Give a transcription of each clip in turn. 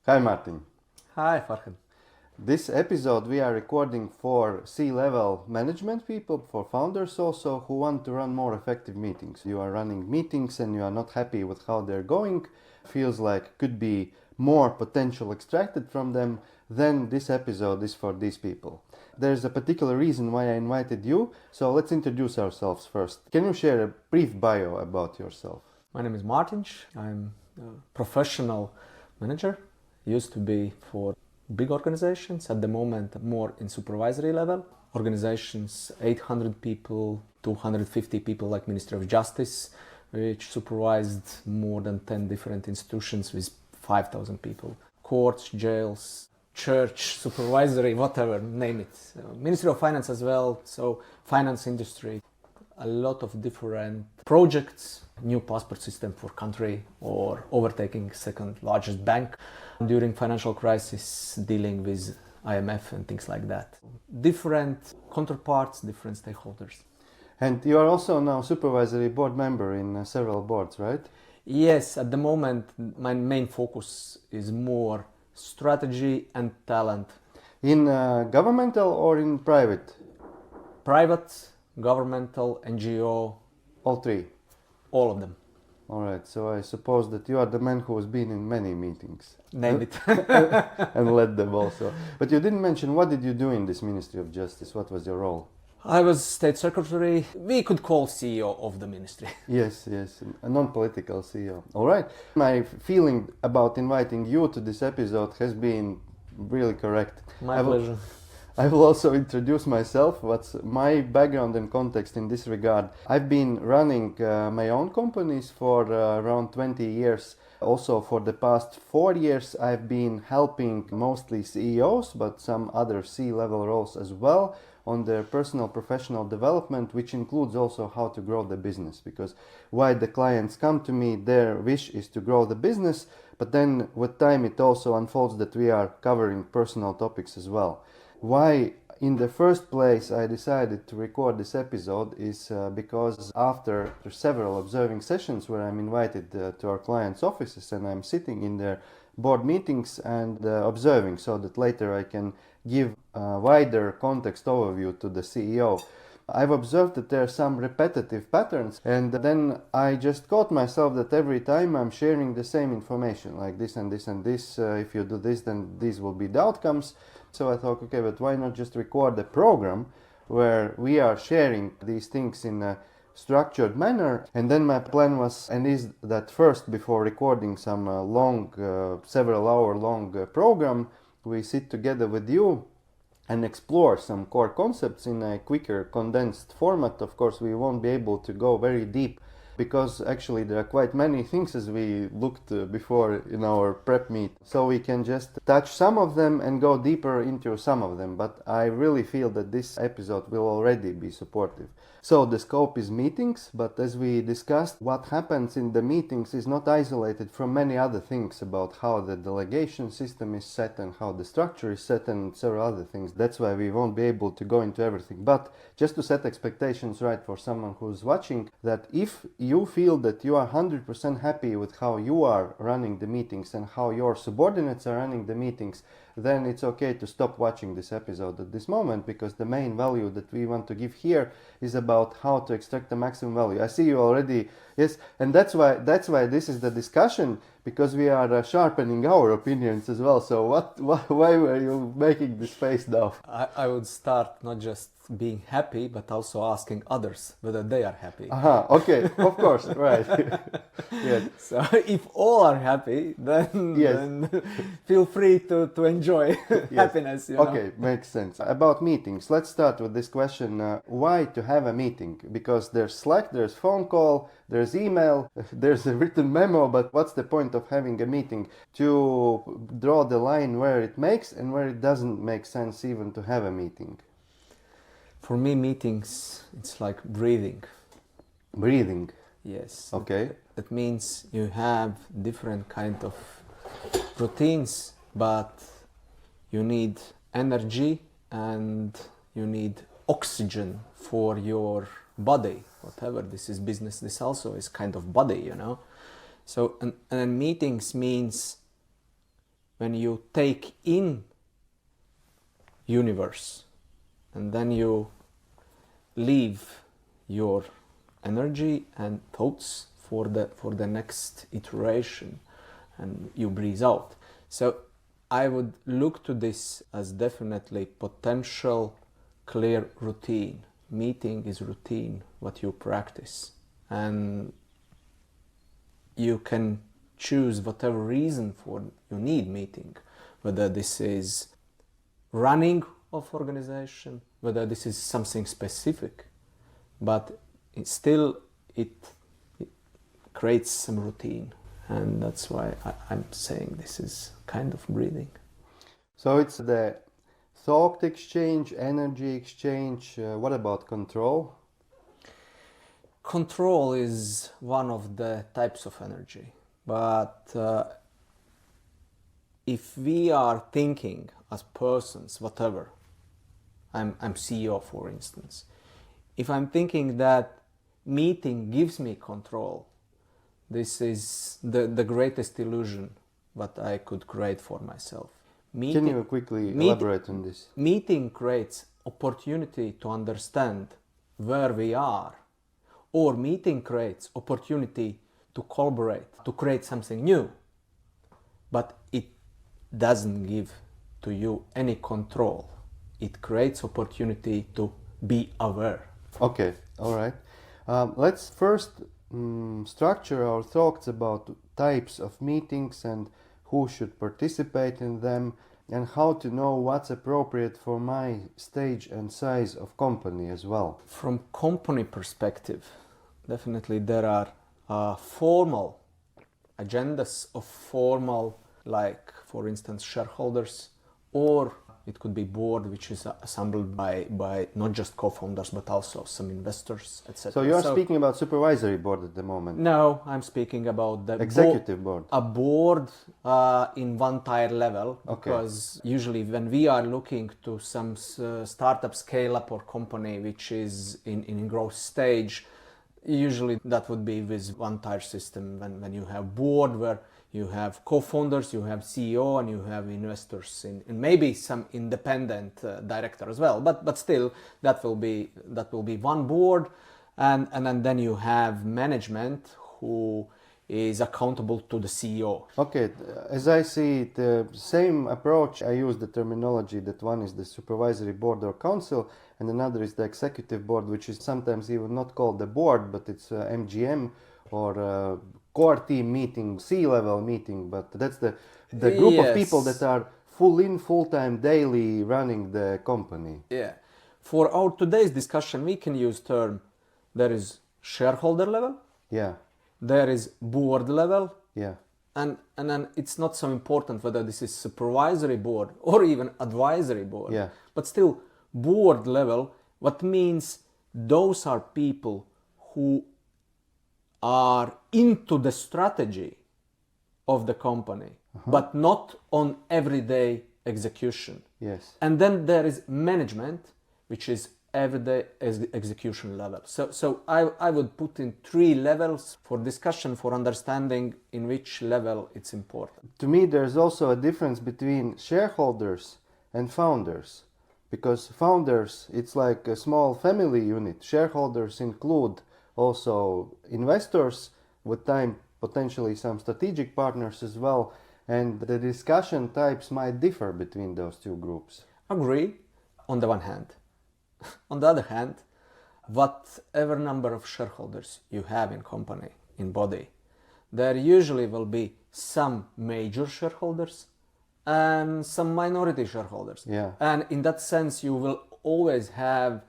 Hi Mārtiņ. Hi, Farhad. This episode we are recording for C-level management people, for founders also, who want to run more effective meetings. You are running meetings and you are not happy with how they're going, feels like could be more potential extracted from them, then this episode is for these people. There's a particular reason why I invited you, so let's introduce ourselves first. Can you share a brief bio about yourself? My name is Mārtiņš. I'm a professional manager. Used to be for big organizations. At the moment, more in supervisory level. Organizations, 800 people, 250 people like Ministry of Justice, which supervised more than 10 different institutions with 5,000 people. Courts, jails, church, supervisory, whatever, name it. Ministry of Finance as well, so finance industry. A lot of different projects, new passport system for country or overtaking second largest bank during financial crisis, dealing with IMF and things like that. Different counterparts, different stakeholders. And you are also now supervisory board member in several boards, right? Yes, at the moment my main focus is more strategy and talent. In governmental or in private? Private, governmental, NGO, All three. all of them. All right, so I suppose that you are the man who has been in many meetings. Name it. And led them also. But you didn't mention, what did you do in this Ministry of Justice? What was your role? I was state secretary. We could call CEO of the ministry. Yes, a non-political CEO. All right. My feeling about inviting you to this episode has been really correct. My pleasure. I will also introduce myself. What's my background and context in this regard? I've been running my own companies for around 20 years. Also for the past 4 years I've been helping mostly CEOs, but some other C-level roles as well, on their personal professional development, which includes also how to grow the business. Because why the clients come to me, their wish is to grow the business, but then with time it also unfolds that we are covering personal topics as well. Why in the first place I decided to record this episode is because after several observing sessions where I'm invited to our clients' offices and I'm sitting in their board meetings and observing, so that later I can give a wider context overview to the CEO. I've observed that there are some repetitive patterns, and then I just caught myself that every time I'm sharing the same information, like this and this and this, if you do this, then these will be the outcomes. So I thought, okay, but why not just record a program where we are sharing these things in a structured manner? And then my plan was, and is that first, before recording some several hour long program, we sit together with you and explore some core concepts in a quicker, condensed format. Of course, we won't be able to go very deep because actually there are quite many things as we looked before in our prep meet. So we can just touch some of them and go deeper into some of them. But I really feel that this episode will already be supportive. So the scope is meetings, but as we discussed, what happens in the meetings is not isolated from many other things about how the delegation system is set and how the structure is set and several other things. That's why we won't be able to go into everything. But just to set expectations right for someone who's watching, that if you feel that you are 100% happy with how you are running the meetings and how your subordinates are running the meetings, then it's okay to stop watching this episode at this moment, because the main value that we want to give here is about how to extract the maximum value. I see you already, yes, and that's why this is the discussion, because we are sharpening our opinions as well. So why were you making this face now? I would start not just being happy, but also asking others whether they are happy. Okay, of course, right. Yes. So if all are happy, then, Yes. then feel free to enjoy happiness. You know? Okay, makes sense. About meetings, let's start with this question. Why to have a meeting? Because there's Slack, there's phone call, there's email, there's a written memo, but what's the point of having a meeting? To draw the line where it makes and where it doesn't make sense even to have a meeting. For me, meetings, it's like breathing. Breathing. Yes. Okay. That means you have different kind of routines, but you need energy and you need oxygen for your body. Whatever this is business, this also is kind of body, you know. So and meetings means when you take in universe and then you leave your energy and thoughts for the next iteration and you breathe out. So I would look to this as definitely potential clear routine. Meeting is routine, what you practice, and you can choose whatever reason for you need meeting, whether this is running of organization, whether this is something specific, but it creates some routine, and that's why I'm saying this is kind of breathing. So it's the thought exchange, energy exchange. What about control? Control is one of the types of energy, but if we are thinking as persons, whatever, I'm CEO for instance, if I'm thinking that meeting gives me control, this is the greatest illusion what I could create for myself. Can you quickly elaborate on this? Meeting creates opportunity to understand where we are, or meeting creates opportunity to collaborate, to create something new, but it doesn't give to you any control. It creates opportunity to be aware. Okay, all right. Let's first structure our thoughts about types of meetings and who should participate in them, and how to know what's appropriate for my stage and size of company as well. From company perspective, definitely there are formal agendas of formal, like for instance shareholders, or it could be board which is assembled by not just co-founders but also some investors, etc. So you're speaking about supervisory board at the moment? No, I'm speaking about the executive board. A board in one tier level, because usually when we are looking to some startup scale up or company which is in growth stage, usually that would be with one tier system, when you have board where you have co-founders, you have CEO, and you have investors, and maybe some independent director as well. But still, that will be one board, and then you have management who is accountable to the CEO. Okay, as I see it, the same approach. I use the terminology that one is the supervisory board or council, and another is the executive board, which is sometimes even not called the board, but it's MGM or core team meeting, C-level meeting, but that's the group of people that are full-time, daily running the company. Yeah. For our today's discussion, we can use term, there is shareholder level, yeah, there is board level, yeah, and then it's not so important whether this is supervisory board or even advisory board, yeah, but still board level, what means those are people who are into the strategy of the company, but not on everyday execution. yes. And then there is management, which is everyday execution level. So I would put in 3 levels for discussion, for understanding in which level it's important. To me, there's also a difference between shareholders and founders, because founders, it's like a small family unit. Shareholders include also investors, with time potentially some strategic partners as well, and the discussion types might differ between those two groups. Agree, on the one hand. On the other hand, whatever number of shareholders you have in company, in body, there usually will be some major shareholders and some minority shareholders. Yeah. And in that sense, you will always have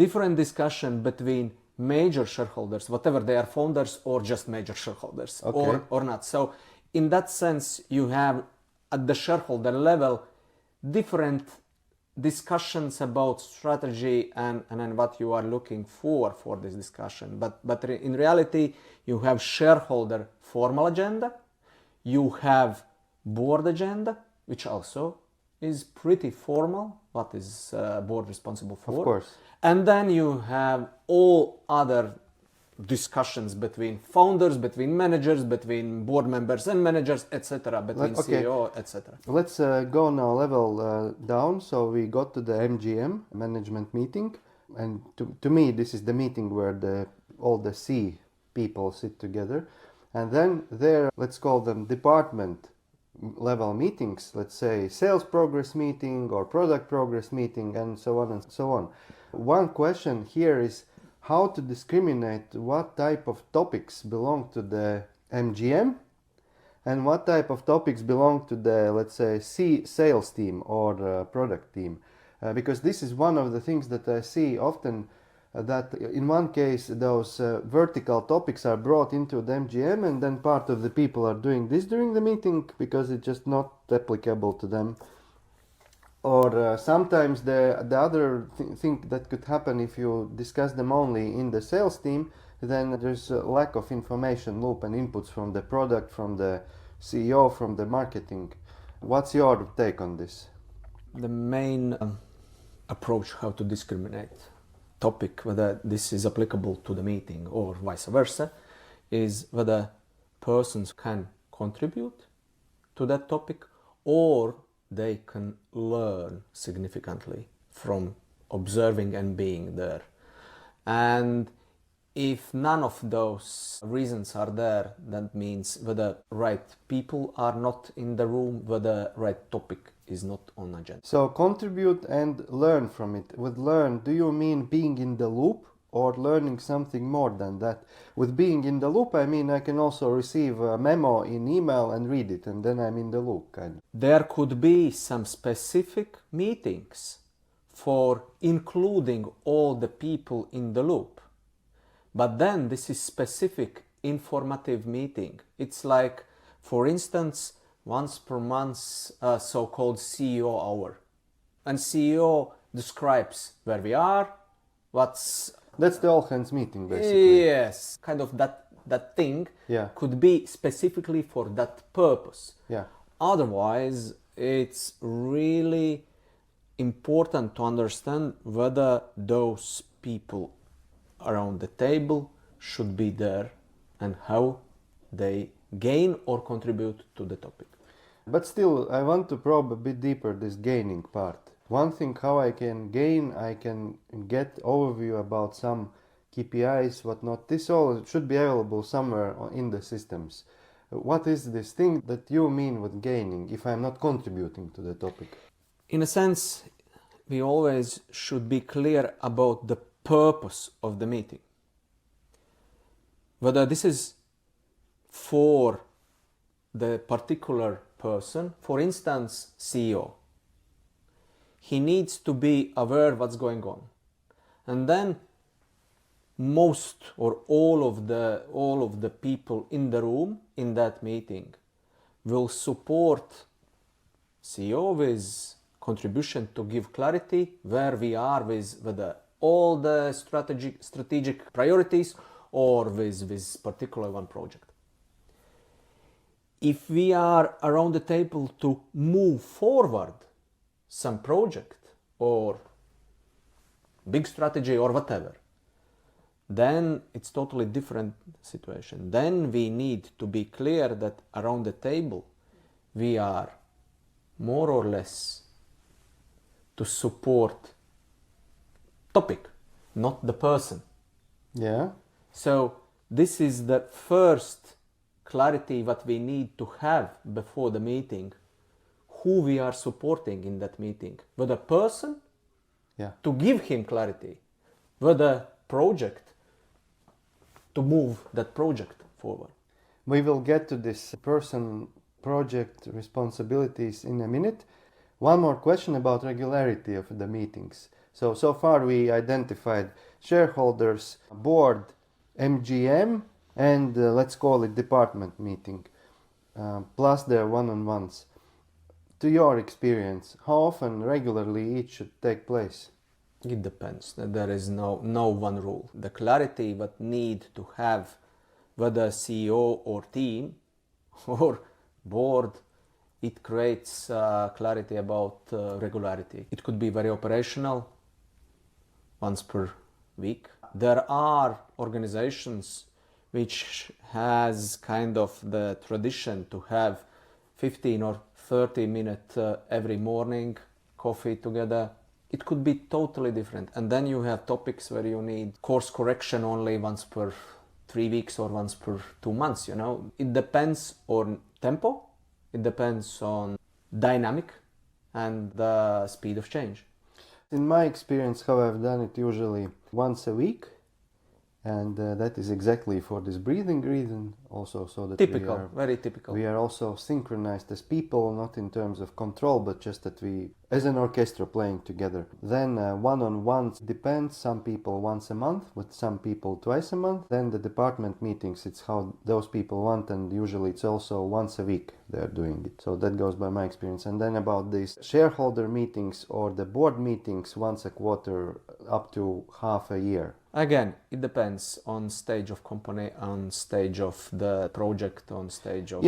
different discussion between major shareholders, whatever they are, founders or just major shareholders, or not. So in that sense, you have at the shareholder level different discussions about strategy and what you are looking for this discussion. But in reality, you have shareholder formal agenda, you have board agenda, which also is pretty formal, what is board responsible for. Of course. And then you have all other discussions between founders, between managers, between board members and managers, etc., between CEO, etc. Let's go now level down. So we got to the MGM, management meeting. And to me, this is the meeting where all the C people sit together. And then there, let's call them department level meetings, let's say sales progress meeting or product progress meeting, and so on and so on. One question here is how to discriminate what type of topics belong to the MGM and what type of topics belong to the, let's say, sales team or product team. Because this is one of the things that I see often, that in one case those vertical topics are brought into the MGM and then part of the people are doing this during the meeting because it's just not applicable to them. Or sometimes the other thing that could happen if you discuss them only in the sales team, then there's a lack of information loop and inputs from the product, from the CEO, from the marketing. What's your take on this? The main approach how to discriminate topic, whether this is applicable to the meeting or vice versa, is whether persons can contribute to that topic or they can learn significantly from observing and being there. And if none of those reasons are there, that means whether right people are not in the room, whether right topic is not on agenda. So contribute and learn from it. With learn, do you mean being in the loop or learning something more than that? With being in the loop, I mean I can also receive a memo in email and read it, and then I'm in the loop, kind of. There could be some specific meetings for including all the people in the loop. But then this is specific informative meeting. It's like, for instance, once per month, so-called CEO hour. And CEO describes where we are, what's... That's the all hands meeting, basically. Yes, kind of that thing Yeah. could be specifically for that purpose. Yeah. Otherwise, it's really important to understand whether those people around the table should be there and how they gain or contribute to the topic. But still, I want to probe a bit deeper this gaining part. One thing how I can gain, I can get overview about some KPIs, whatnot. This all should be available somewhere in the systems. What is this thing that you mean with gaining if I'm not contributing to the topic? In a sense, we always should be clear about the purpose of the meeting. Whether this is for the particular person, for instance, CEO. He needs to be aware what's going on. And then most or all of the people in the room in that meeting will support CEO with contribution to give clarity where we are with whether all the strategic priorities or with particular one project. If we are around the table to move forward some project or big strategy or whatever, then it's totally different situation. Then we need to be clear that around the table we are more or less to support topic, not the person. Yeah. So this is the first clarity what we need to have before the meeting, who we are supporting in that meeting, whether person, Yeah. to give him clarity, whether project, to move that project forward. We will get to this person project responsibilities in a minute. One more question about regularity of the meetings. So far we identified shareholders, board, MGM, and let's call it department meeting, plus their one-on-ones. To your experience, how often regularly each should take place? It depends. There is no one rule. The clarity what need to have, whether CEO or team or board, it creates clarity about regularity. It could be very operational, once per week. There are organizations which has kind of the tradition to have 15 or 30 minute every morning coffee together. It could be totally different. And then you have topics where you need course correction only once per 3 weeks or once per 2 months, you know. It depends on tempo, it depends on dynamic and the speed of change. In my experience, how I've done it usually once a week, and that is exactly for this breathing reason also, so that Typical, very typical. we are also synchronized as people, not in terms of control, but just that we, as an orchestra, playing together. Then one-on-ones depends, some people once a month, with some people twice a month. Then the department meetings, it's how those people want, and usually it's also once a week they're doing it. So that goes by my experience. And then about these shareholder meetings or the board meetings once a quarter up to half a year. Again, it depends on stage of company, on stage of the project, on stage of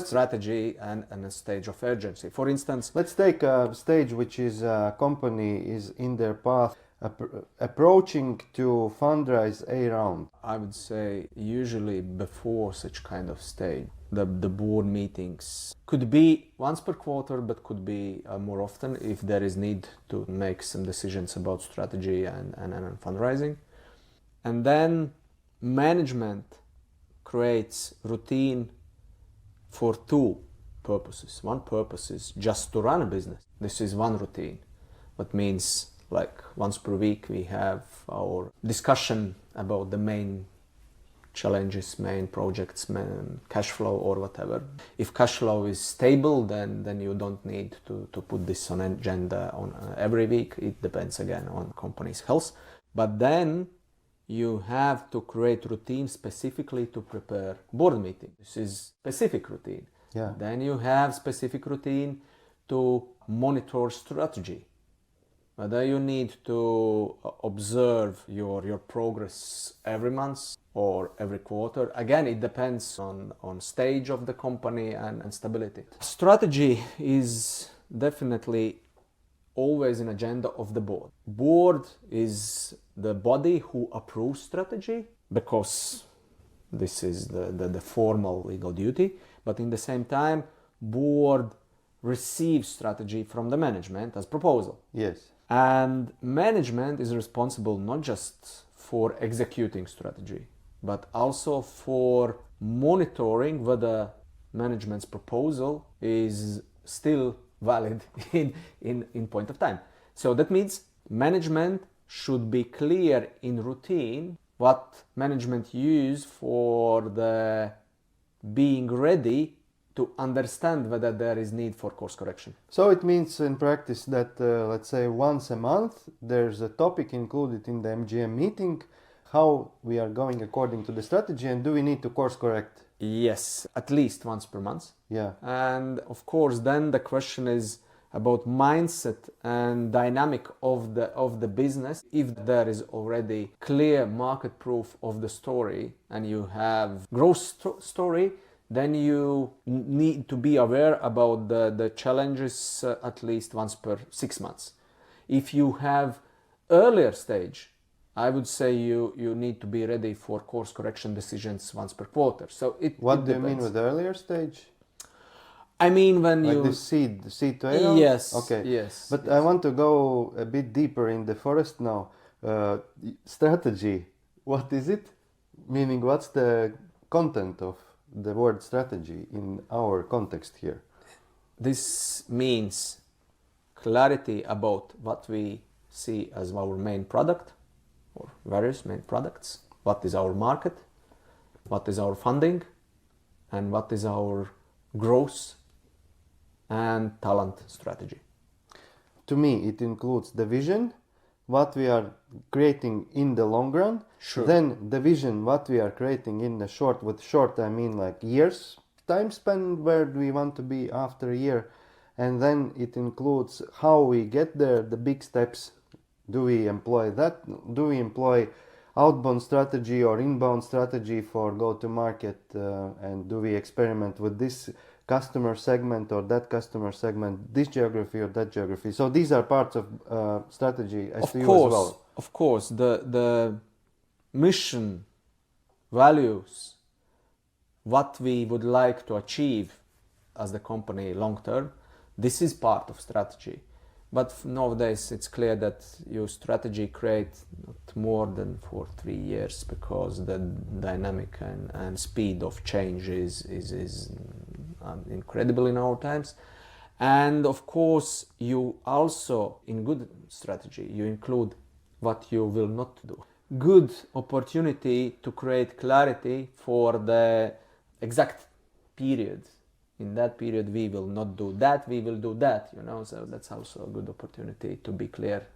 strategy, and a stage of urgency. For instance, let's take a stage which is a company is in their path approaching to fundraise a round. I would say usually before such kind of stage, the board meetings could be once per quarter, but could be more often if there is need to make some decisions about strategy and fundraising. And then management creates routine for two purposes. One purpose is just to run a business. This is one routine. That means like once per week we have our discussion about the main challenges, main projects, main cash flow or whatever. If cash flow is stable, then you don't need to put this on agenda on every week. It depends again on company's health. But then you have to create routine specifically to prepare board meeting. This is specific routine. Yeah. Then you have specific routine to monitor strategy. Whether you need to observe your progress every month or every quarter. Again, it depends on stage of the company and stability. Strategy is definitely always an agenda of the board. Board is the body who approves strategy because this is the formal legal duty, but in the same time, board receives strategy from the management as proposal. Yes. And management is responsible not just for executing strategy, but also for monitoring whether management's proposal is still valid in point of time. So that means management should be clear in routine what management use for the being ready to understand whether there is need for course correction. So it means in practice that let's say once a month there's a topic included in the MGM meeting, how we are going according to the strategy, and do we need to course correct? Yes, at least once per month. Yeah. And of course then the question is about mindset and dynamic of the business. If there is already clear market proof of the story and you have growth story, then you need to be aware about the challenges at least once per 6 months. If you have earlier stage, I would say you need to be ready for course correction decisions once per quarter. So What do you mean with the earlier stage? I mean when like you... the seed to A? Yes. Okay. Yes. But yes. I want to go a bit deeper in the forest now. Strategy, what is it? Meaning, what's the content of the word strategy in our context here? This means clarity about what we see as our main product or various main products, what is our market, what is our funding, and what is our growth and talent strategy. To me, it includes the vision, what we are creating in the long run. Sure. Then the vision, what we are creating in the short. With short, I mean like years time span, where do we want to be after a year. And then it includes how we get there, the big steps. Do we employ that? Do we employ outbound strategy or inbound strategy for go-to-market? And do we experiment with this customer segment or that customer segment, this geography or that geography? So these are parts of strategy as to you as well. Of course, the mission, values, what we would like to achieve as the company long term, this is part of strategy. But nowadays it's clear that your strategy creates not more than for 3 years, because the dynamic and speed of change is incredible in our times. And of course, you also, in good strategy, you include what you will not do. Good opportunity to create clarity for the exact period. In that period, we will not do that, we will do that, so that's also a good opportunity to be clear.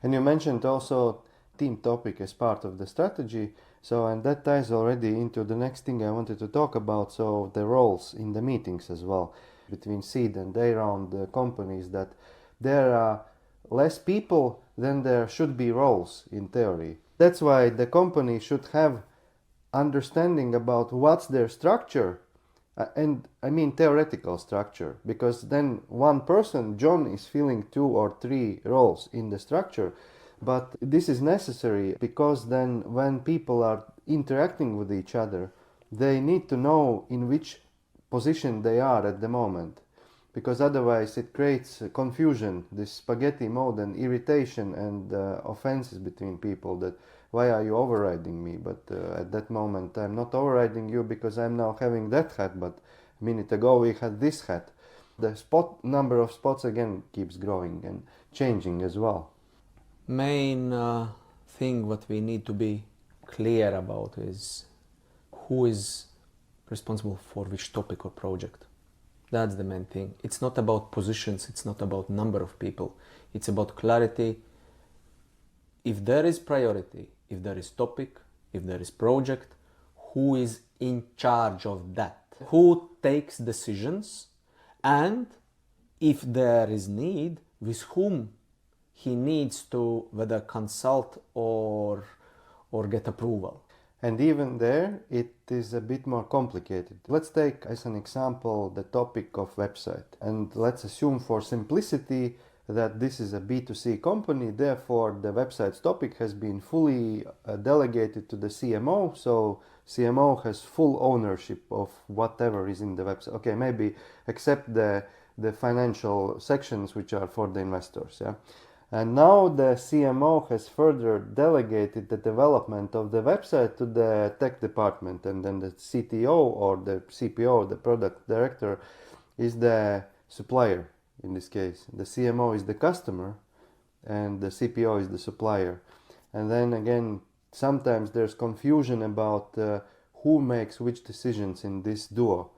And you mentioned also team topic as part of the strategy. So, and that ties already into the next thing I wanted to talk about. So the roles in the meetings as well, between seed and A round companies, that there are less people than there should be roles in theory. That's why the company should have understanding about what's their structure, and I mean theoretical structure, because then one person, John, is filling 2 or 3 roles in the structure. But this is necessary because then when people are interacting with each other, they need to know in which position they are at the moment, because otherwise it creates confusion, this spaghetti mode, and irritation and offenses between people, that why are you overriding me? But at that moment I'm not overriding you because I'm now having that hat, but a minute ago we had this hat. The number of spots again keeps growing and changing as well. Main thing what we need to be clear about is who is responsible for which topic or project. That's the main thing. It's not about positions, it's not about number of people, it's about clarity. If there is priority, if there is topic, if there is project, who is in charge of that? Who takes decisions? And if there is need, with whom he needs to whether consult or get approval. And even there, it is a bit more complicated. Let's take as an example the topic of website. And let's assume for simplicity that this is a B2C company, therefore the website's topic has been fully delegated to the CMO, so CMO has full ownership of whatever is in the website. Okay, maybe except the financial sections which are for the investors, yeah. And now the CMO has further delegated the development of the website to the tech department, and then the CTO or the CPO, the product director, is the supplier in this case. The CMO is the customer and the CPO is the supplier. And then again, sometimes there's confusion about who makes which decisions in this duo.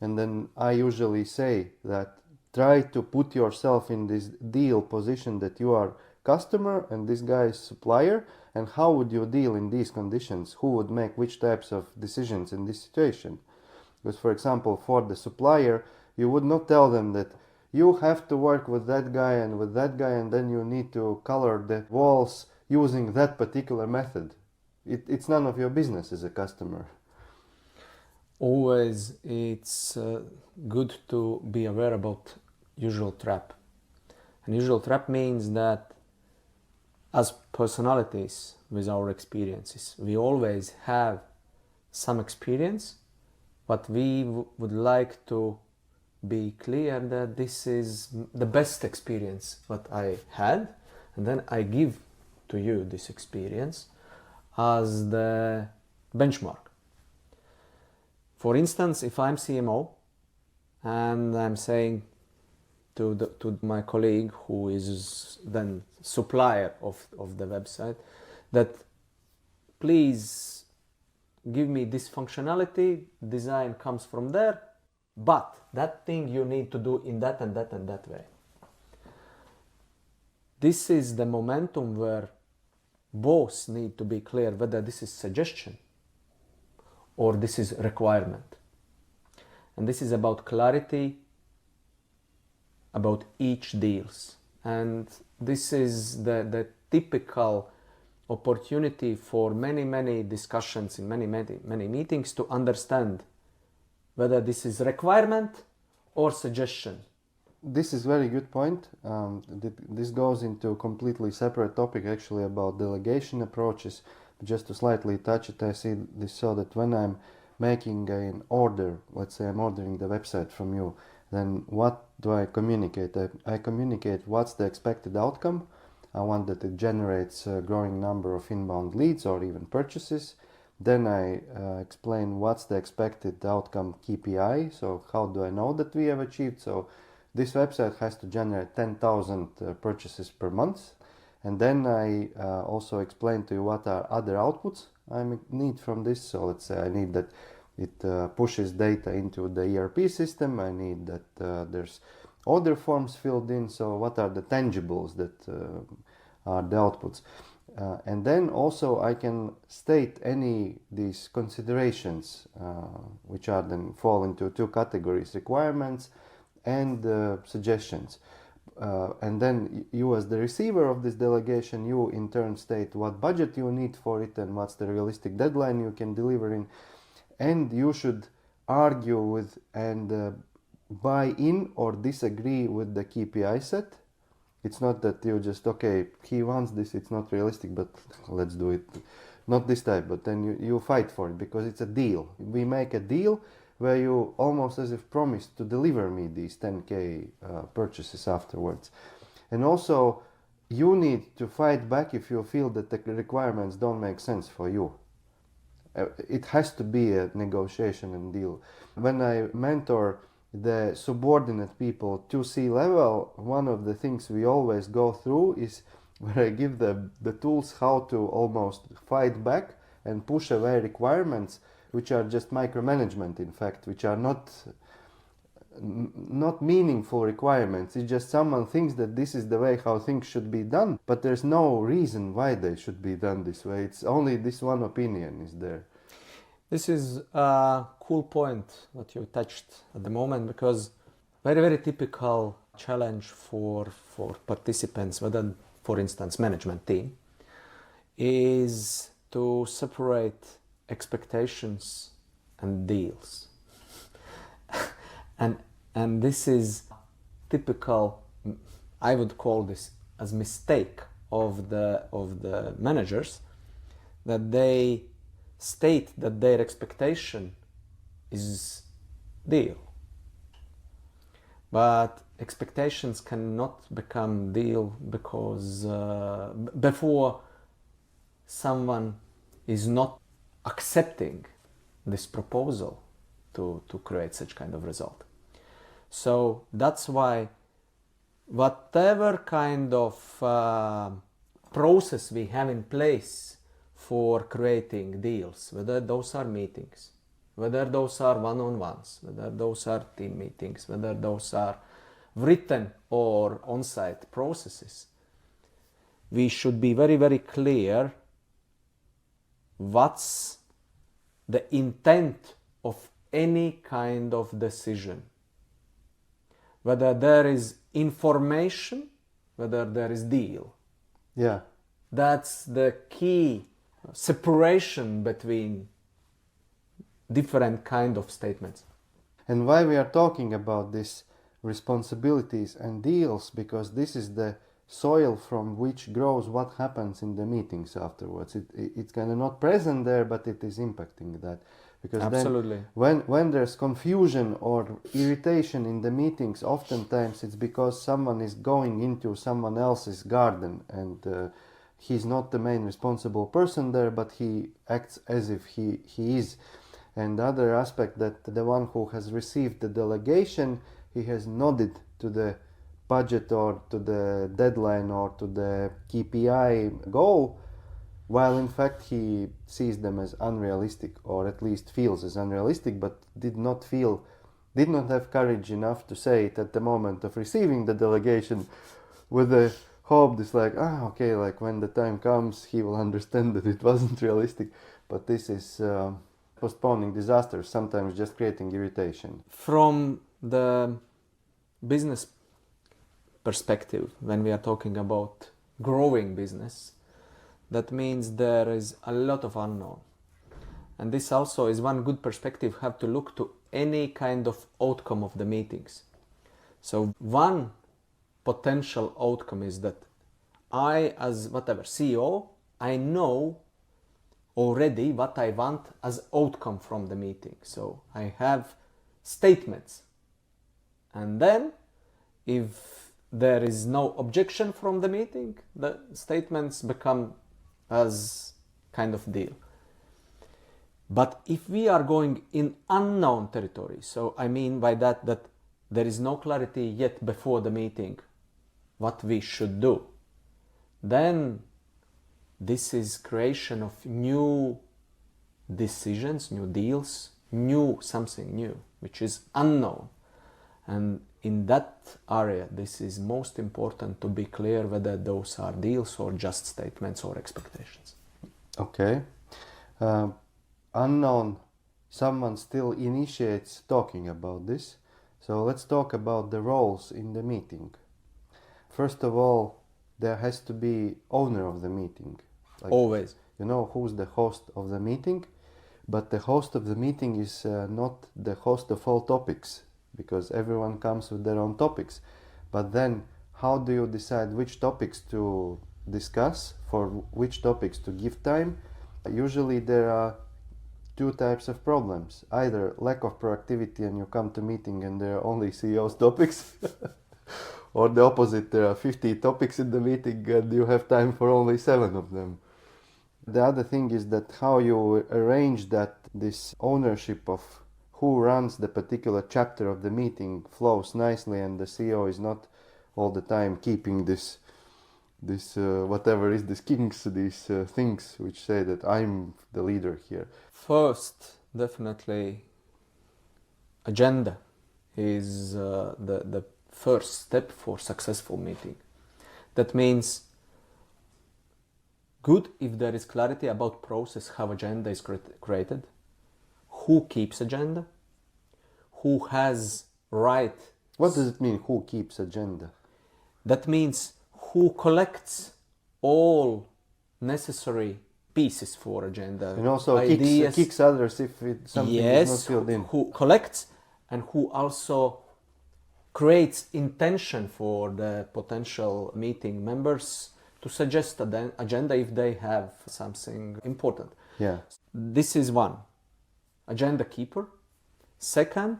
And then I usually say that try to put yourself in this deal position that you are customer and this guy is supplier, and how would you deal in these conditions? Who would make which types of decisions in this situation? Because for example, for the supplier, you would not tell them that you have to work with that guy and with that guy, and then you need to color the walls using that particular method. It's none of your business as a customer. Always it's good to be aware about usual trap. And usual trap means that as personalities with our experiences, we always have some experience, but we would like to be clear that this is the best experience what I had, and then I give to you this experience as the benchmark. For instance, if I'm CMO and I'm saying to my colleague who is then supplier of the website that please give me this functionality, design comes from there, but that thing you need to do in that and that and that way. This is the momentum where both need to be clear whether this is suggestion or this is requirement. And this is about clarity about each deals. And this is the typical opportunity for many discussions in many meetings to understand whether this is requirement or suggestion. This is very good point. This goes into a completely separate topic actually about delegation approaches. just to slightly touch it, I see this so that when I'm making an order, let's say I'm ordering the website from you, then what do I communicate? I communicate what's the expected outcome. I want that it generates a growing number of inbound leads or even purchases. Then I explain what's the expected outcome KPI. So how do I know that we have achieved? So this website has to generate 10,000 purchases per month. And then I also explain to you what are other outputs I need from this. So let's say I need that it pushes data into the ERP system. I need that there's order forms filled in. So what are the tangibles that are the outputs? And then also I can state any these considerations, which are then fall into two categories: requirements and suggestions. And then you, as the receiver of this delegation, you in turn state what budget you need for it and what's the realistic deadline you can deliver in. And you should argue with and buy in or disagree with the KPI set. It's not that you just, okay, he wants this, it's not realistic, but let's do it. Not this type, but then you fight for it because it's a deal. We make a deal where you almost as if promised to deliver me these 10K purchases afterwards. And also, you need to fight back if you feel that the requirements don't make sense for you. It has to be a negotiation and deal. When I mentor the subordinate people to C-level, one of the things we always go through is where I give the tools how to almost fight back and push away requirements which are just micromanagement, in fact, which are not meaningful requirements. It's just someone thinks that this is the way how things should be done, but there's no reason why they should be done this way. It's only this one opinion is there. This is a cool point that you touched at the moment, because very, very typical challenge for participants, whether, for instance, management team, is to separate expectations and deals. and this is typical, I would call this as mistake of the managers, that they state that their expectation is deal. But expectations cannot become deal because before someone is not accepting this proposal to create such kind of result. So that's why whatever kind of process we have in place for creating deals, whether those are meetings, whether those are one-on-ones, whether those are team meetings, whether those are written or on-site processes, we should be very, very clear what's the intent of any kind of decision. Whether there is information, whether there is deal. Yeah. That's the key separation between different kind of statements. And why we are talking about this responsibilities and deals, because this is the soil from which grows what happens in the meetings afterwards. It's kind of not present there, but it is impacting that. Because absolutely, then when there's confusion or irritation in the meetings, oftentimes it's because someone is going into someone else's garden and he's not the main responsible person there, but he acts as if he is. And the other aspect, that the one who has received the delegation, he has nodded to the budget or to the deadline or to the KPI goal, while in fact he sees them as unrealistic, or at least feels as unrealistic, but did not have courage enough to say it at the moment of receiving the delegation, with the hope this like, okay, like when the time comes he will understand that it wasn't realistic. But this is postponing disasters, sometimes just creating irritation. From the business perspective, when we are talking about growing business, that means there is a lot of unknown. And this also is one good perspective, have to look to any kind of outcome of the meetings. So one potential outcome is that I, as whatever CEO, I know already what I want as outcome from the meeting. So I have statements. And then if there is no objection from the meeting, the statements become as kind of deal. But if we are going in unknown territory, so I mean by that there is no clarity yet before the meeting what we should do, then this is creation of new decisions, new deals, something new, which is unknown. And in that area, this is most important to be clear whether those are deals or just statements or expectations. Okay. Unknown, someone still initiates talking about this. So let's talk about the roles in the meeting. First of all, there has to be owner of the meeting. Like, always. You know who's the host of the meeting, but the host of the meeting is not the host of all topics, because everyone comes with their own topics. But then how do you decide which topics to discuss, for which topics to give time? Usually there are two types of problems. Either lack of proactivity and you come to meeting and there are only CEO's topics, or the opposite, there are 50 topics in the meeting and you have time for only 7 of them. The other thing is that how you arrange that this ownership of who runs the particular chapter of the meeting flows nicely, and the CEO is not all the time keeping this whatever is this kinks, these things which say that I'm the leader here. First, definitely, agenda is the first step for successful meeting. That means good if there is clarity about process, how agenda is created, who keeps agenda, who has right. What does it mean, who keeps agenda? That means who collects all necessary pieces for agenda. And also ideas. kicks others if something is not filled in. Who collects and who also creates intention for the potential meeting members to suggest an agenda if they have something important. Yeah. This is one. Agenda keeper. Second,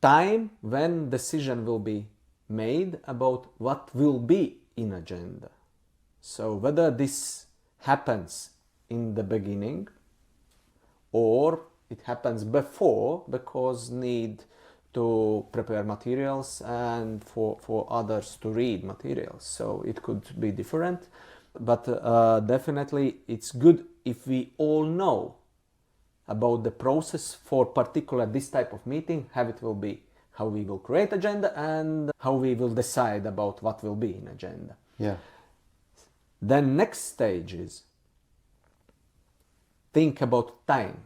time when decision will be made about what will be in agenda. So whether this happens in the beginning or it happens before because need to prepare materials and for others to read materials. So it could be different, but definitely it's good if we all know about the process for particular this type of meeting, how it will be, how we will create agenda and how we will decide about what will be in agenda. Yeah. Then next stage is think about time,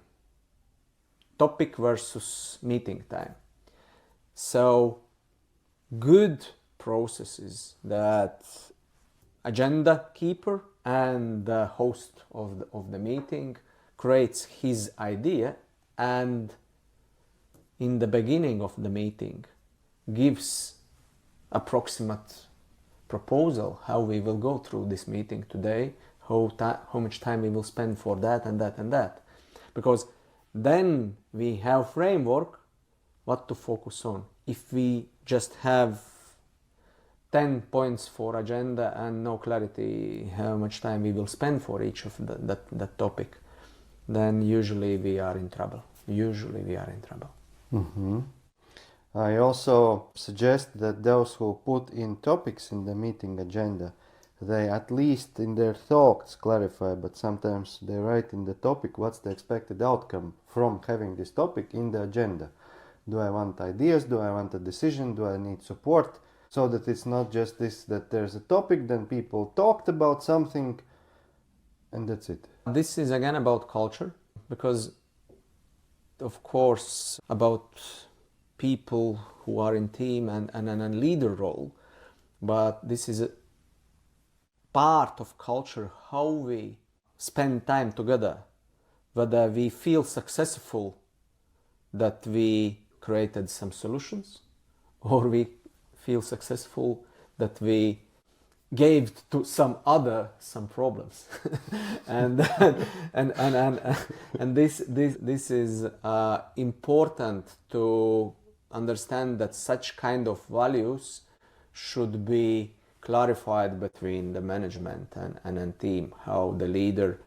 topic versus meeting time. So good processes that agenda keeper and the host of the meeting creates his idea and in the beginning of the meeting gives approximate proposal how we will go through this meeting today, how much time we will spend for that and that and that. Because then we have framework what to focus on. If we just have 10 points for agenda and no clarity how much time we will spend for each of that topic, then usually we are in trouble. Mm-hmm. I also suggest that those who put in topics in the meeting agenda, they at least in their thoughts clarify, but sometimes they write in the topic what's the expected outcome from having this topic in the agenda. Do I want ideas? Do I want a decision? Do I need support? So that it's not just this, that there's a topic, then people talked about something, and that's it. This is again about culture, because of course about people who are in team and a leader role, but this is a part of culture, how we spend time together, whether we feel successful that we created some solutions or we feel successful that we gave to some other some problems, and and this is important to understand that such kind of values should be clarified between the management and a team, how the leader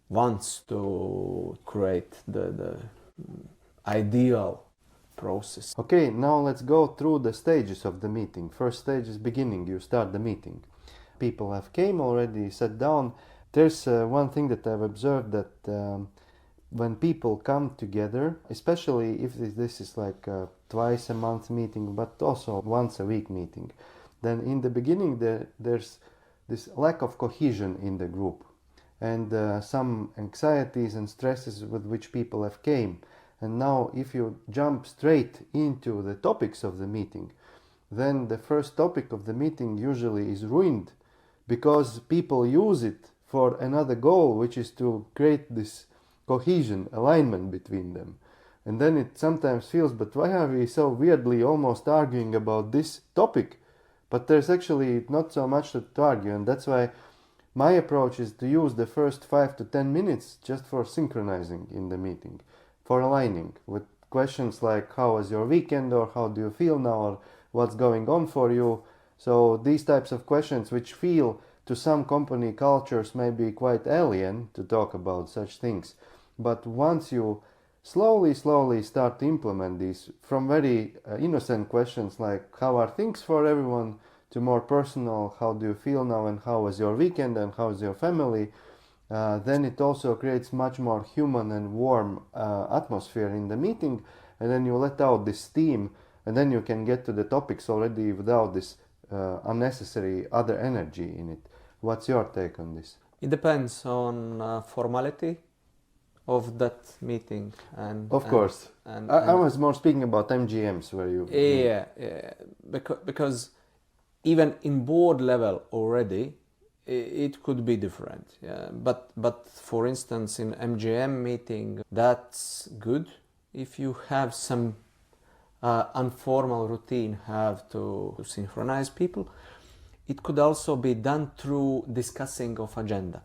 wants to create the ideal process. Okay, now let's go through the stages of the meeting. First stage is beginning, you start the meeting. People have came already, sat down. There's one thing that I've observed, that when people come together, especially if this is like a twice a month meeting, but also once a week meeting, then in the beginning there's this lack of cohesion in the group, and some anxieties and stresses with which people have came. And now if you jump straight into the topics of the meeting, then the first topic of the meeting usually is ruined, because people use it for another goal, which is to create this cohesion, alignment between them. And then it sometimes feels, but why are we so weirdly almost arguing about this topic? But there's actually not so much to argue, and that's why my approach is to use the first 5 to 10 minutes just for synchronizing in the meeting, for aligning with questions like how was your weekend, or how do you feel now, or what's going on for you. So these types of questions, which feel to some company cultures maybe quite alien to talk about such things, but once you slowly start to implement these, from very innocent questions like how are things for everyone, to more personal, how do you feel now, and how was your weekend, and how is your family, then it also creates much more human and warm atmosphere in the meeting, and then you let out this steam, and then you can get to the topics already without this unnecessary other energy in it. What's your take on this? It depends on formality of that meeting, and of course, I was more speaking about MGMs where you because even in board level already it could be different, but for instance in MGM meeting that's good if you have some informal routine, have to synchronize people. It could also be done through discussing of agenda.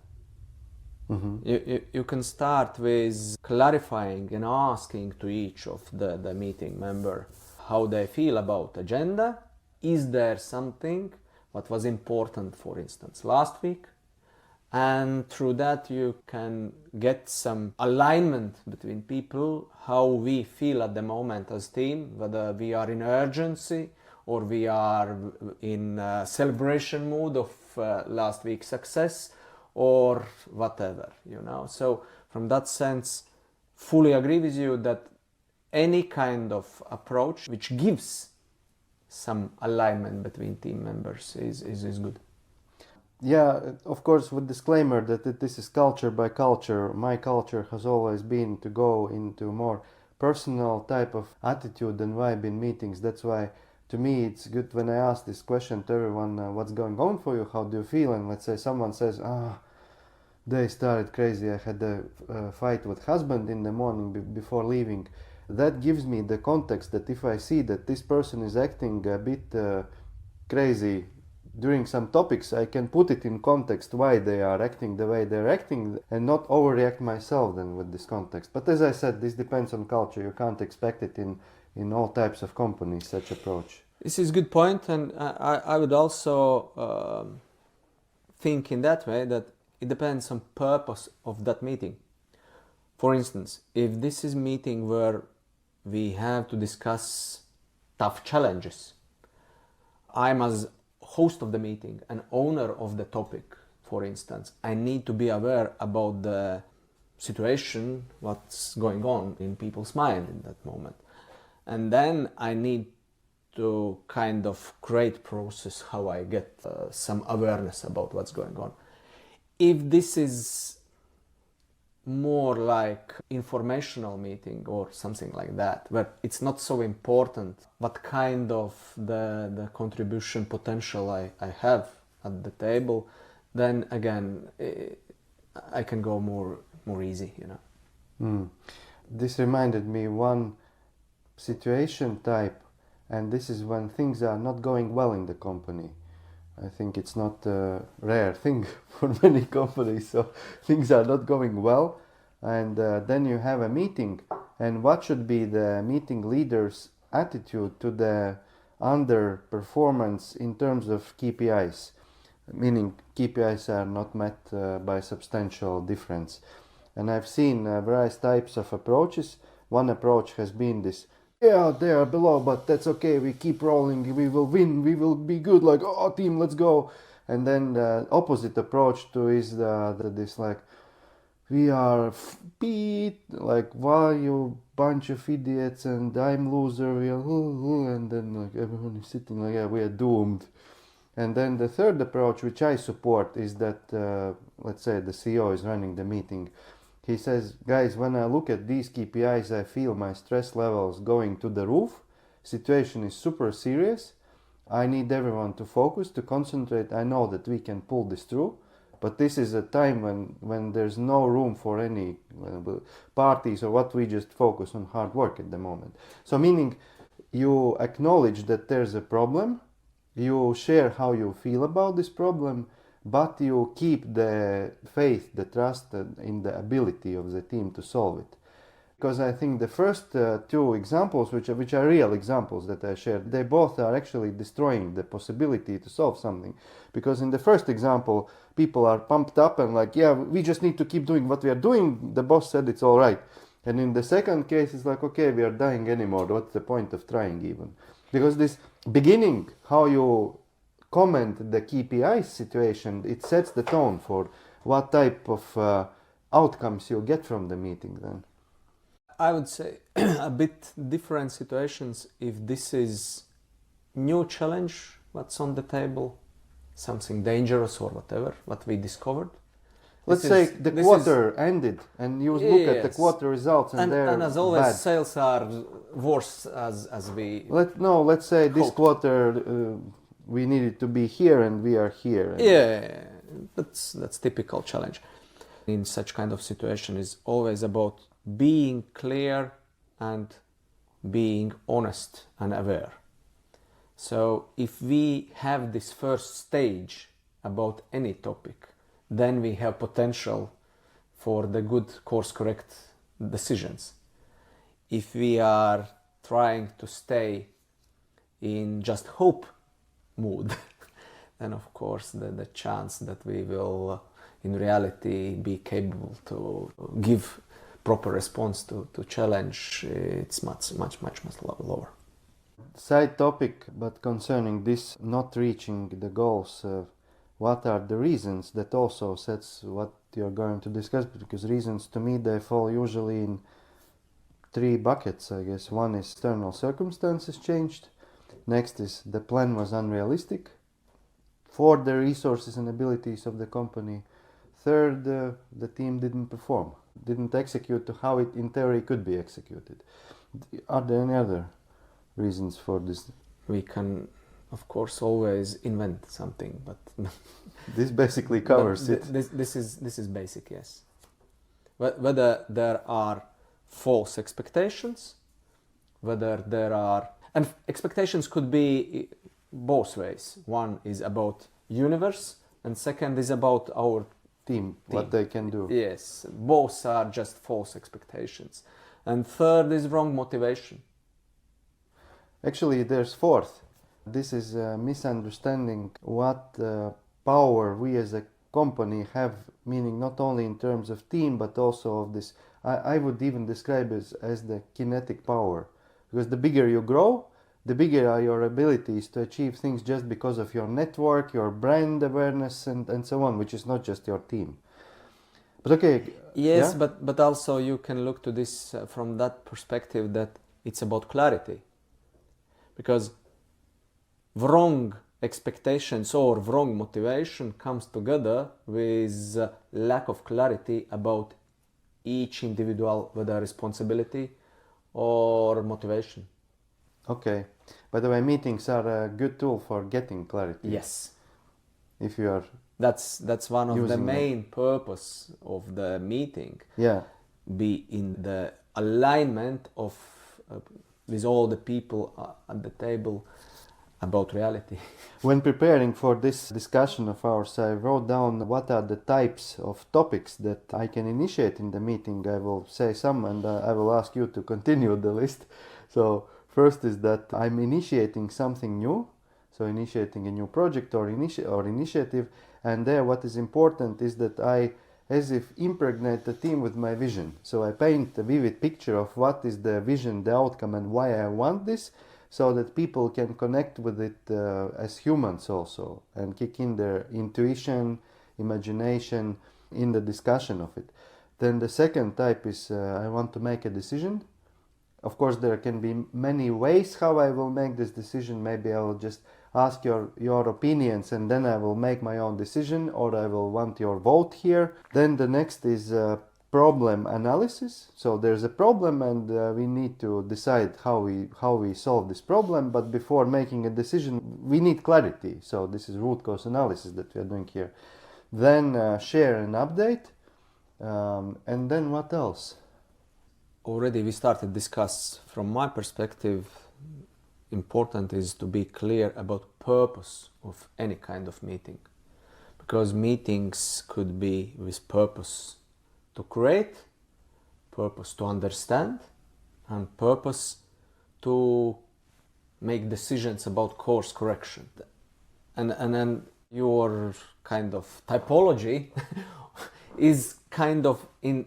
You can start with clarifying and asking to each of the meeting member how they feel about agenda. Is there something what was important, for instance, last week? And through that you can get some alignment between people, how we feel at the moment as team, whether we are in urgency or we are in celebration mood of last week's success, or whatever, So from that sense, fully agree with you that any kind of approach which gives some alignment between team members is good. Yeah, of course, with disclaimer that this is culture by culture. My culture has always been to go into more personal type of attitude and vibe in meetings. That's why to me it's good when I ask this question to everyone, what's going on for you, how do you feel? And let's say someone says, they started crazy, I had a fight with husband in the morning before leaving. That gives me the context that if I see that this person is acting a bit crazy during some topics, I can put it in context why they are acting the way they're acting, and not overreact myself then with this context. But as I said, this depends on culture. You can't expect it in all types of companies, such approach. This is a good point, and I would also think in that way that it depends on purpose of that meeting. For instance, if this is a meeting where we have to discuss tough challenges, I'm as host of the meeting, an owner of the topic, for instance, I need to be aware about the situation, what's going on in people's mind in that moment. And then I need to kind of create process how I get some awareness about what's going on. If this is more like informational meeting or something like that, where it's not so important what kind of the contribution potential I have at the table, then again I can go more easy, This reminded me one situation type, and this is when things are not going well in the company. I think it's not a rare thing for many companies, so things are not going well. And then you have a meeting, and what should be the meeting leader's attitude to the underperformance in terms of KPIs? Meaning KPIs are not met by substantial difference. And I've seen various types of approaches. One approach has been this, yeah, they are below, but that's okay, we keep rolling, we will win, we will be good, like, oh, team, let's go. And then the opposite approach to is this, like, we are beat, like, why you bunch of idiots, and I'm loser, we are, and then like everyone is sitting like, yeah, we are doomed. And then the third approach, which I support, is that, let's say the CEO is running the meeting. He says, guys, when I look at these KPIs, I feel my stress levels going to the roof. Situation is super serious. I need everyone to focus, to concentrate. I know that we can pull this through. But this is a time when there's no room for any parties or what, we just focus on hard work at the moment. So meaning you acknowledge that there's a problem, you share how you feel about this problem, but you keep the faith, the trust in the ability of the team to solve it. Because I think the first two examples, which are real examples that I shared, they both are actually destroying the possibility to solve something. Because in the first example, people are pumped up and like, yeah, we just need to keep doing what we are doing. The boss said it's all right. And in the second case, it's like, okay, we are dying anymore. What's the point of trying even? Because this beginning, how you comment the KPI situation, it sets the tone for what type of outcomes you get from the meeting then. I would say a bit different situations if this is new challenge, what's on the table, something dangerous or whatever, what we discovered. Let's say the quarter ended and you look at the quarter results and they're as always, bad. sales are worse as we let's say this hoped. quarter we needed to be here and we are here. Yeah, that's typical challenge. In such kind of situation is always about being clear and being honest and aware. So if we have this first stage about any topic, then we have potential for the good course correct decisions. If we are trying to stay in just hope mood, then of course the chance that we will in reality be capable to give proper response to challenge, it's much lower. Side topic, but concerning this not reaching the goals, what are the reasons? That also sets what you're going to discuss, because reasons to me they fall usually in three buckets, I guess. One is external circumstances changed. Next is the plan was unrealistic for the resources and abilities of the company. Third, the team didn't perform, didn't execute to how it in theory could be executed. Are there any other reasons for this? We can, of course, always invent something, but this basically covers it. This is basic, yes. Whether there are false expectations, whether there are, and expectations could be both ways. One is about universe, and second is about our team, what they can do. Yes, both are just false expectations. And third is wrong motivation. Actually, there's fourth. This is a misunderstanding what power we as a company have, meaning not only in terms of team, but also of this, I would even describe it as the kinetic power. Because the bigger you grow, the bigger are your abilities to achieve things just because of your network, your brand awareness, and so on, which is not just your team. But okay. Yes, yeah? but also you can look to this from that perspective that it's about clarity. Because wrong expectations or wrong motivation comes together with lack of clarity about each individual, whether responsibility or motivation. Okay. By the way, meetings are a good tool for getting clarity. Yes. If you are That's one of the main them. purpose of the meeting. Yeah. Be in the alignment of with all the people at the table, about reality. When preparing for this discussion of ours, I wrote down what are the types of topics that I can initiate in the meeting. I will say some and I will ask you to continue the list. So first is that I'm initiating something new, so initiating a new project or initiative, and there what is important is that I as if impregnate the team with my vision. So I paint a vivid picture of what is the vision, the outcome, and why I want this, so that people can connect with it as humans also and kick in their intuition, imagination in the discussion of it. Then the second type is I want to make a decision. Of course, there can be many ways how I will make this decision. Maybe I will just ask your opinions and then I will make my own decision, or I will want your vote here. Then the next is problem analysis. So there's a problem and we need to decide how we solve this problem, but before making a decision we need clarity. So this is root cause analysis that we are doing here. Then share and update, and then what else? Already we started discuss, from my perspective, important is to be clear about purpose of any kind of meeting, because meetings could be with purpose to create, purpose to understand, and purpose to make decisions about course correction. And then your kind of typology is kind of in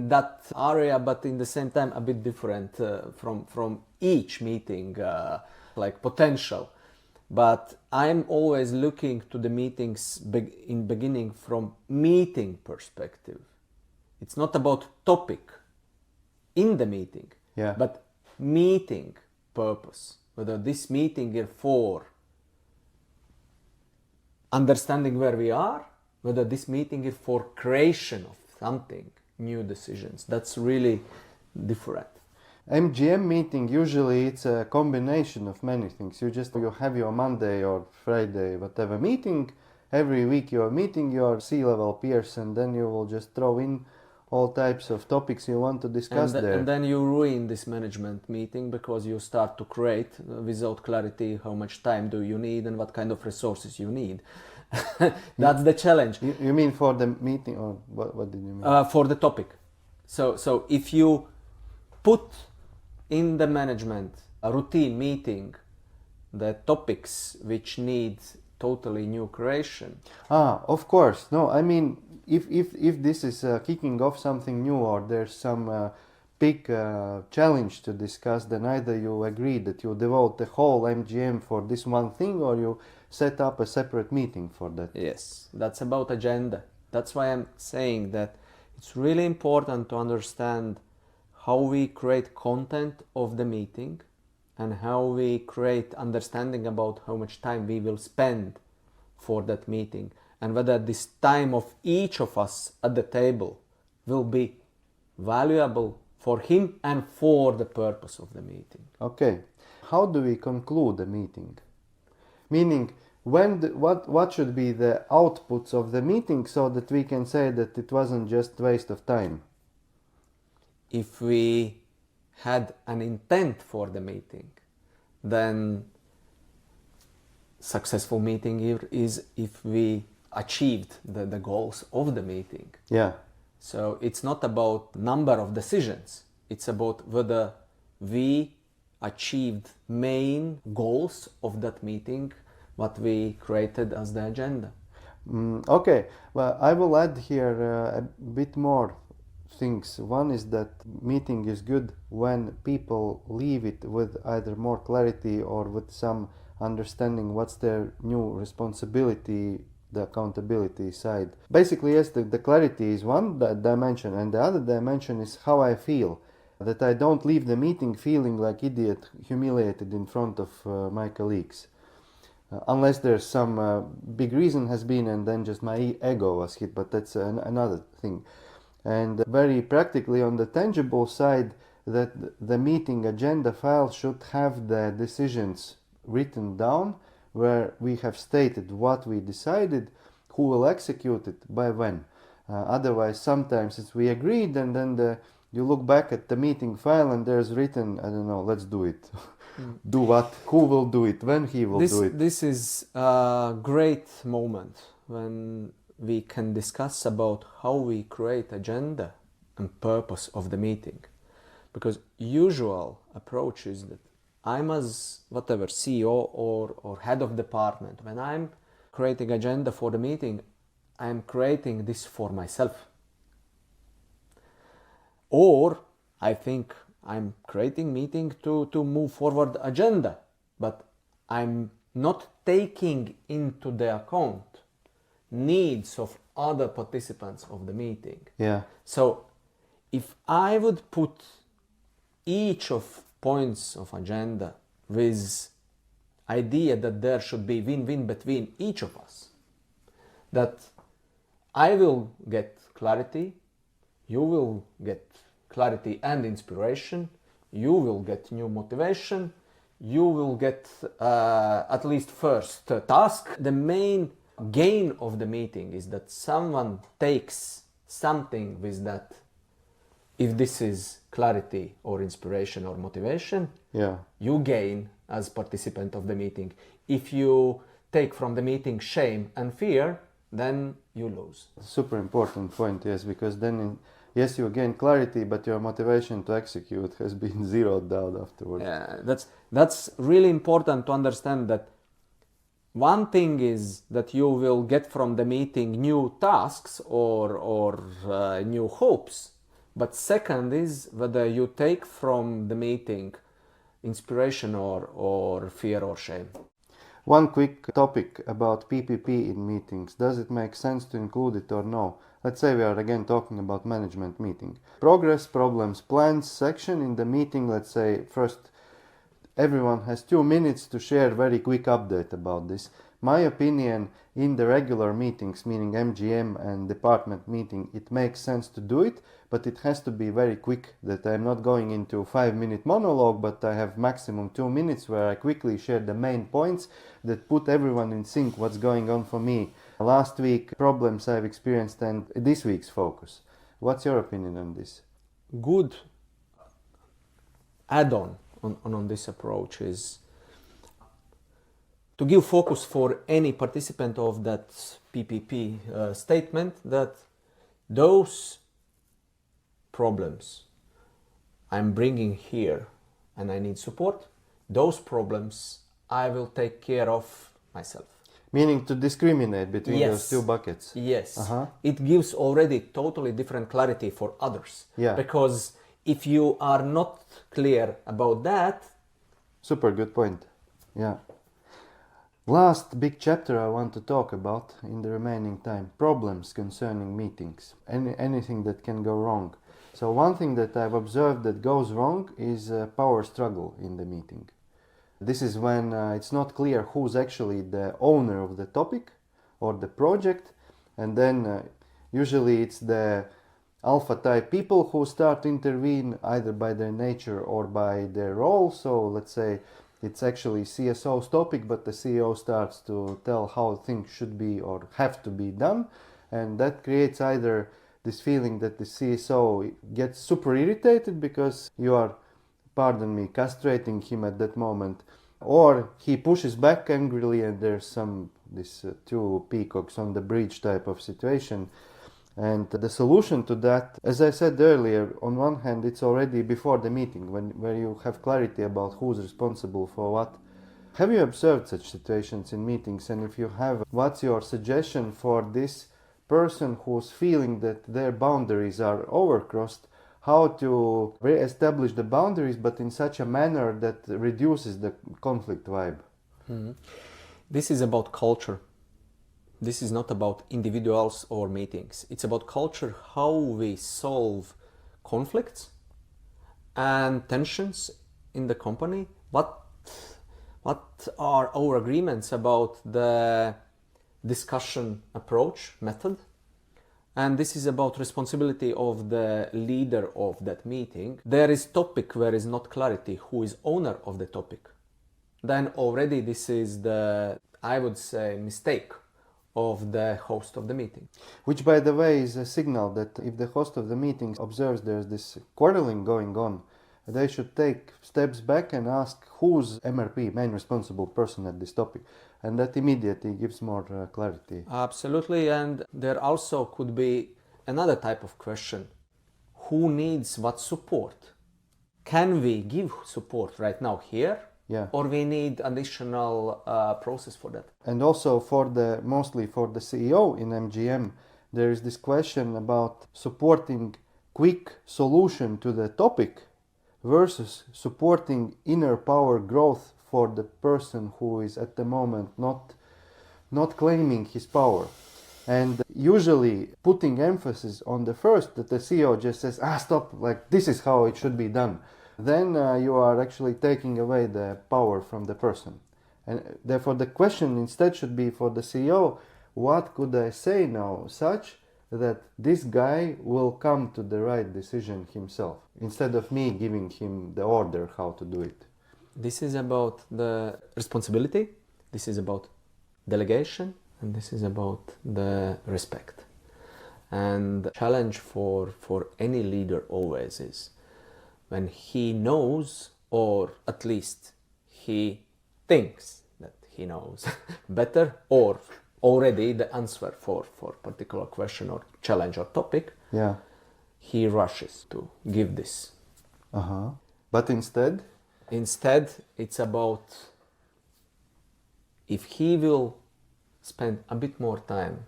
that area, but in the same time a bit different from each meeting, like potential. But I'm always looking to the meetings in beginning from meeting perspective. It's not about topic in the meeting, but meeting purpose. Whether this meeting is for understanding where we are, whether this meeting is for creation of something, new decisions. That's really different. MGM meeting, usually it's a combination of many things. You have your Monday or Friday, whatever meeting. Every week you are meeting your C-level peers, and then you will just throw in all types of topics you want to discuss there. And then you ruin this management meeting because you start to create without clarity how much time do you need and what kind of resources you need. That's the challenge. You mean for the meeting, or what did you mean? For the topic. So if you put in the management a routine meeting the topics which need totally new creation. Of course. No, I mean, if this is kicking off something new, or there's some big challenge to discuss, then either you agree that you devote the whole MGM for this one thing, or you set up a separate meeting for that. Yes, that's about agenda. That's why I'm saying that it's really important to understand how we create content of the meeting and how we create understanding about how much time we will spend for that meeting, and whether this time of each of us at the table will be valuable for him and for the purpose of the meeting. Okay. How do we conclude the meeting? Meaning, what should be the outputs of the meeting so that we can say that it wasn't just waste of time? If we had an intent for the meeting, then successful meeting is if we achieved the goals of the meeting. Yeah. So it's not about number of decisions. It's about whether we achieved main goals of that meeting, what we created as the agenda. Okay. Well, I will add here a bit more things. One is that meeting is good when people leave it with either more clarity or with some understanding what's their new responsibility, the accountability side. Basically, yes, the clarity is one dimension, and the other dimension is how I feel. That I don't leave the meeting feeling like idiot, humiliated in front of my colleagues. Unless there's some big reason has been, and then just my ego was hit, but that's another thing. And very practically on the tangible side, that the meeting agenda file should have the decisions written down, where we have stated what we decided, who will execute it, by when. Otherwise, sometimes it's we agreed, and then you look back at the meeting file and there's written, I don't know, let's do it. do what, who will do it, when he will do it. This is a great moment when we can discuss about how we create agenda and purpose of the meeting. Because usual approach is that I'm as whatever CEO or head of department, when I'm creating agenda for the meeting, I'm creating this for myself. Or I think I'm creating meeting to move forward agenda, but I'm not taking into the account needs of other participants of the meeting. Yeah. So if I would put each of points of agenda with idea that there should be win-win between each of us, that I will get clarity, you will get clarity and inspiration, you will get new motivation, you will get at least first task. The main gain of the meeting is that someone takes something with that. If this is clarity or inspiration or motivation, Yeah. you gain as participant of the meeting. If you take from the meeting shame and fear, then you lose. Super important point, yes, because then, yes, you gain clarity, but your motivation to execute has been zeroed out afterwards. Yeah, that's really important to understand that one thing is that you will get from the meeting new tasks or new hopes, but second is whether you take from the meeting inspiration or fear or shame. One quick topic about PPP in meetings. Does it make sense to include it or no? Let's say we are again talking about management meeting. Progress, problems, plans section in the meeting. Let's say first everyone has 2 minutes to share very quick update about this. My opinion, in the regular meetings, meaning MGM and department meeting, it makes sense to do it, but it has to be very quick, that I'm not going into 5-minute monologue, but I have maximum 2 minutes where I quickly share the main points that put everyone in sync what's going on for me. Last week, problems I've experienced, and this week's focus. What's your opinion on this? Good add-on on this approach is to give focus for any participant of that PPP statement that those problems I'm bringing here and I need support, those problems I will take care of myself. Meaning to discriminate between those two buckets. Yes. It gives already totally different clarity for others. Yeah. Because if you are not clear about that... Super good point. Yeah. Last big chapter I want to talk about in the remaining time. Problems concerning meetings. Anything that can go wrong. So one thing that I've observed that goes wrong is a power struggle in the meeting. This is when it's not clear who's actually the owner of the topic or the project, and then usually it's the alpha type people who start to intervene either by their nature or by their role. So let's say it's actually CSO's topic, but the CEO starts to tell how things should be or have to be done, and that creates either this feeling that the CSO gets super irritated because you are, pardon me, castrating him at that moment, or he pushes back angrily and there's this two peacocks on the bridge type of situation. And the solution to that, as I said earlier, on one hand it's already before the meeting where you have clarity about who's responsible for what. Have you observed such situations in meetings, and if you have, what's your suggestion for this person who's feeling that their boundaries are overcrossed, how to re-establish the boundaries but in such a manner that reduces the conflict vibe? This is about culture. This is not about individuals or meetings. It's about culture, how we solve conflicts and tensions in the company. What are our agreements about the discussion approach, method? And this is about responsibility of the leader of that meeting. There is topic where is not clarity who is owner of the topic. Then already this is the, I would say, mistake of the host of the meeting. Which, by the way, is a signal that if the host of the meeting observes there's this quarreling going on, they should take steps back and ask who's MRP, main responsible person at this topic. And that immediately gives more clarity. Absolutely, and there also could be another type of question. Who needs what support? Can we give support right now here? Yeah. Or we need additional process for that? And also mostly for the CEO in MGM, there is this question about supporting quick solution to the topic versus supporting inner power growth for the person who is at the moment not claiming his power. And usually putting emphasis on the first, that the CEO just says, stop, like this is how it should be done. Then you are actually taking away the power from the person. And therefore the question instead should be for the CEO, what could I say now such that this guy will come to the right decision himself, instead of me giving him the order how to do it. This is about the responsibility, this is about delegation, and this is about the respect. And the challenge for any leader always is when he knows, or at least he thinks that he knows better, or already the answer for particular question or challenge or topic, yeah, he rushes to give this. But instead, it's about if he will spend a bit more time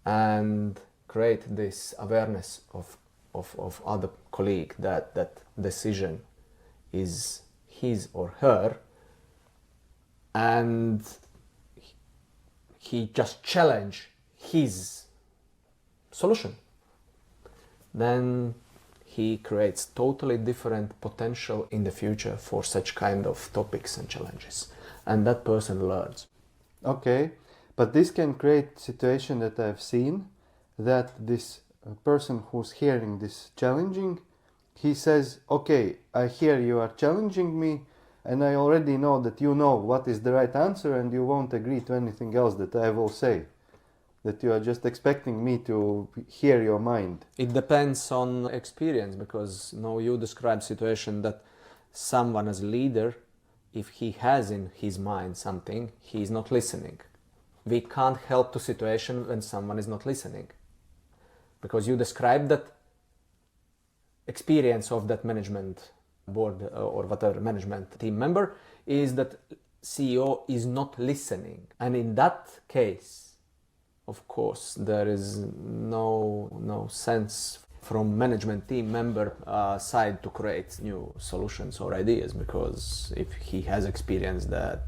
and create this awareness of other colleague that decision is his or her, and he just challenge his solution, then he creates totally different potential in the future for such kind of topics and challenges, and that person learns. Okay, but this can create situation that I've seen, that this person who's hearing this challenging, he says, okay, I hear you are challenging me, and I already know that you know what is the right answer and you won't agree to anything else that I will say. That you are just expecting me to hear your mind. It depends on experience, because now you describe situation that someone as leader, if he has in his mind something, he is not listening. We can't help the situation when someone is not listening. Because you described that experience of that management board or whatever management team member is that CEO is not listening. And in that case, of course, there is no sense from management team member side to create new solutions or ideas, because if he has experienced that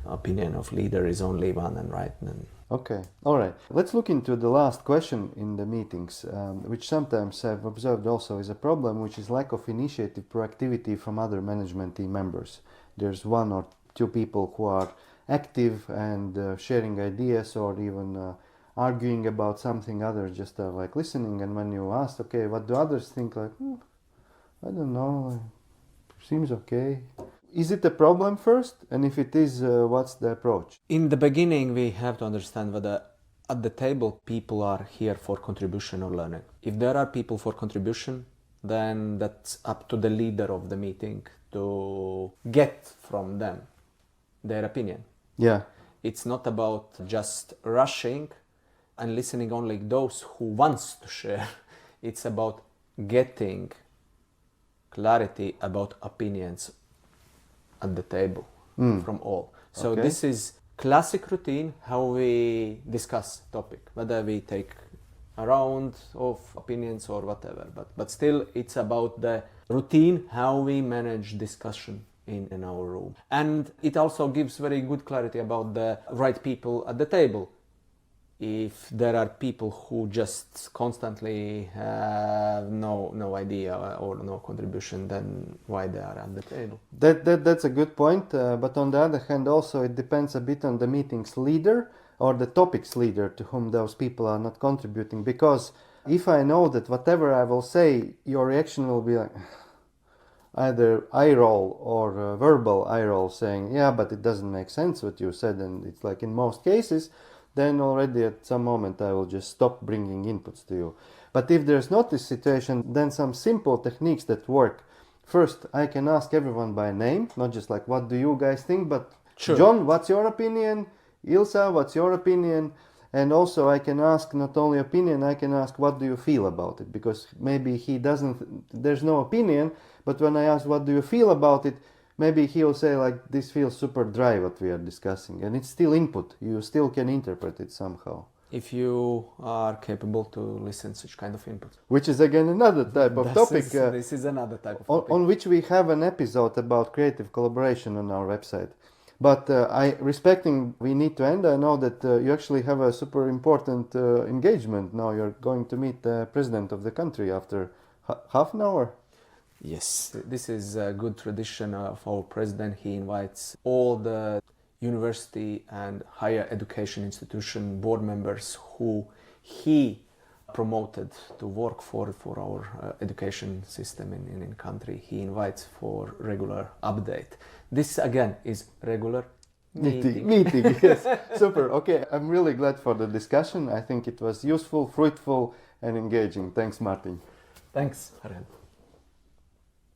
opinion of leader is only one and right, then... Okay, all right. Let's look into the last question in the meetings, which sometimes I've observed also is a problem, which is lack of initiative, proactivity from other management team members. There's one or two people who are active and sharing ideas, or even arguing about something. Others just are like listening, and when you ask, okay, what do others think, like, I don't know, seems okay. Is it a problem first? And if it is, what's the approach? In the beginning, we have to understand whether at the table people are here for contribution or learning. If there are people for contribution, then that's up to the leader of the meeting to get from them their opinion. Yeah. It's not about just rushing and listening only those who wants to share. It's about getting clarity about opinions at the table from all. So Okay. This is classic routine how we discuss topic, whether we take a round of opinions or whatever, but still it's about the routine how we manage discussion in our room. And it also gives very good clarity about the right people at the table. If there are people who just constantly have no idea or no contribution, then why they are at the table? That's a good point, but on the other hand also it depends a bit on the meeting's leader or the topic's leader to whom those people are not contributing, because if I know that whatever I will say, your reaction will be like either eye roll or verbal eye roll, saying, yeah, but it doesn't make sense what you said, and it's like in most cases, then already at some moment I will just stop bringing inputs to you. But if there's not this situation, then some simple techniques that work. first I can ask everyone by name, not just like what do you guys think, but Sure. John, what's your opinion? Ilsa, what's your opinion? And also I can ask not only opinion, I can ask what do you feel about it? Because maybe he doesn't, there's no opinion, but when I ask what do you feel about it, maybe he'll say like this feels super dry what we are discussing, and it's still input. You still can interpret it somehow. If you are capable to listen such kind of input. Which is again another type of topic. This is another type of topic. On which we have an episode about creative collaboration on our website. But respecting, we need to end. I know that you actually have a super important engagement now. You're going to meet the president of the country after half an hour. Yes, this is a good tradition of our president. He invites all the university and higher education institution board members who he promoted to work for our education system in country. He invites for regular update. This again is regular meeting. Yes, super. Okay, I'm really glad for the discussion. I think it was useful, fruitful, and engaging. Thanks, Mārtiņš. Thanks, Farhad.